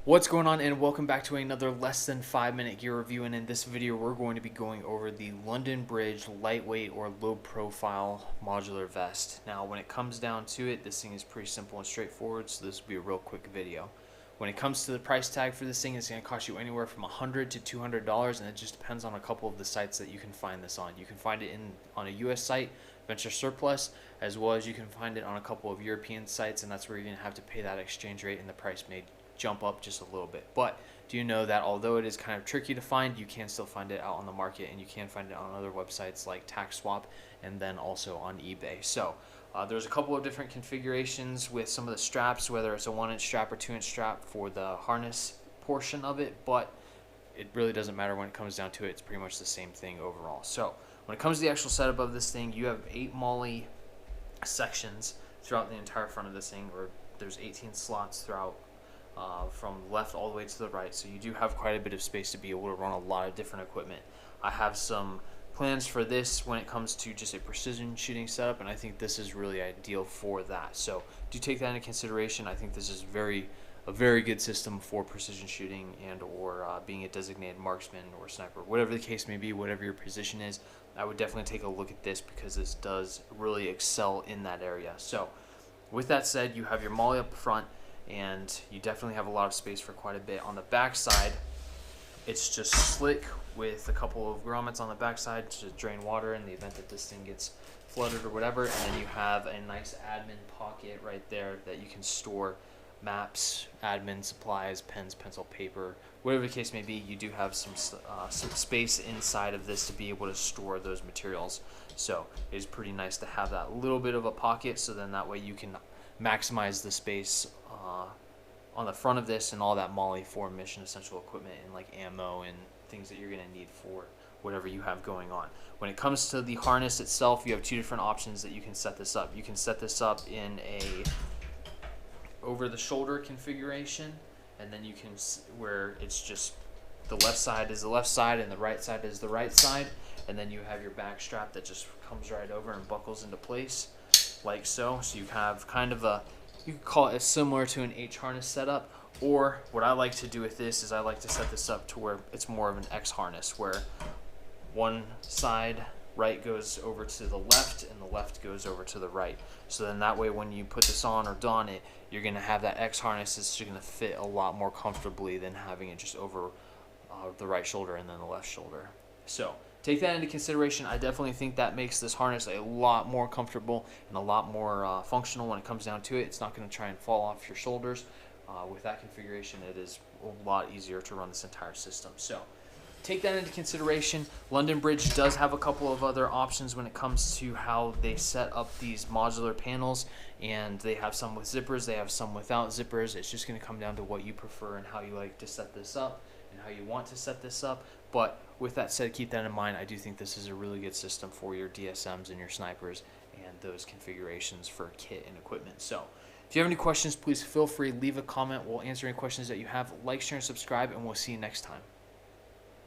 What's going on, and welcome back to another less than 5 minute gear review. And in this video we're going to be going over the London Bridge lightweight or low profile modular vest. Now when it comes down to it, this thing is pretty simple and straightforward, so this will be a real quick video. When it comes to the price tag for this thing, it's going to cost you anywhere from $100 to $200, and it just depends on a couple of the sites that you can find this on. You can find it on a US site, Venture Surplus, as well as you can find it on a couple of European sites, and that's where you're going to have to pay that exchange rate, and the price may jump up just a little bit. But do you know that although it is kind of tricky to find, you can still find it out on the market, and you can find it on other websites like TaxSwap and then also on eBay. So there's a couple of different configurations with some of the straps, whether it's a 1-inch strap or 2-inch strap for the harness portion of it, but it really doesn't matter when it comes down to it. It's pretty much the same thing overall. So when it comes to the actual setup of this thing, you have 8 MOLLE sections throughout the entire front of this thing, or there's 18 slots throughout from left all the way to the right, so you do have quite a bit of space to be able to run a lot of different equipment. I have some plans for this when it comes to just a precision shooting setup, and I think this is really ideal for that. So do take that into consideration. I think this is a very good system for precision shooting and or being a designated marksman or sniper, whatever the case may be, whatever your position is. I would definitely take a look at this because this does really excel in that area. So with that said, you have your MOLLE up front, and you definitely have a lot of space for quite a bit. On the back side, it's just slick with a couple of grommets on the back side to drain water in the event that this thing gets flooded or whatever. And then you have a nice admin pocket right there that you can store maps, admin supplies, pens, pencil, paper, whatever the case may be. You do have some space inside of this to be able to store those materials. So it is pretty nice to have that little bit of a pocket, so then that way you can maximize the space on the front of this and all that MOLLE for mission essential equipment and like ammo and things that you're going to need for whatever you have going on. When it comes to the harness itself, you have 2 different options that you can set this up. You can set this up in a over the shoulder configuration, and then you can where it's just the left side is the left side and the right side is the right side, and then you have your back strap that just comes right over and buckles into place like so. So you have kind of a, you could call it similar to an H harness setup, or what I like to do with this is I like to set this up to where it's more of an X harness, where one side right goes over to the left and the left goes over to the right. So then that way when you put this on or don it, you're going to have that X harness that's going to fit a lot more comfortably than having it just over the right shoulder and then the left shoulder. So take that into consideration. I definitely think that makes this harness a lot more comfortable and a lot more functional when it comes down to it. It's not going to try and fall off your shoulders. With that configuration, it is a lot easier to run this entire system. So take that into consideration. London Bridge does have a couple of other options when it comes to how they set up these modular panels, and they have some with zippers, they have some without zippers. It's just going to come down to what you prefer and how you like to set this up and how you want to set this up. But with that said, keep that in mind. I do think this is a really good system for your DSMs and your snipers and those configurations for kit and equipment. So if you have any questions, please feel free, leave a comment. We'll answer any questions that you have. Like, share, and subscribe, and we'll see you next time.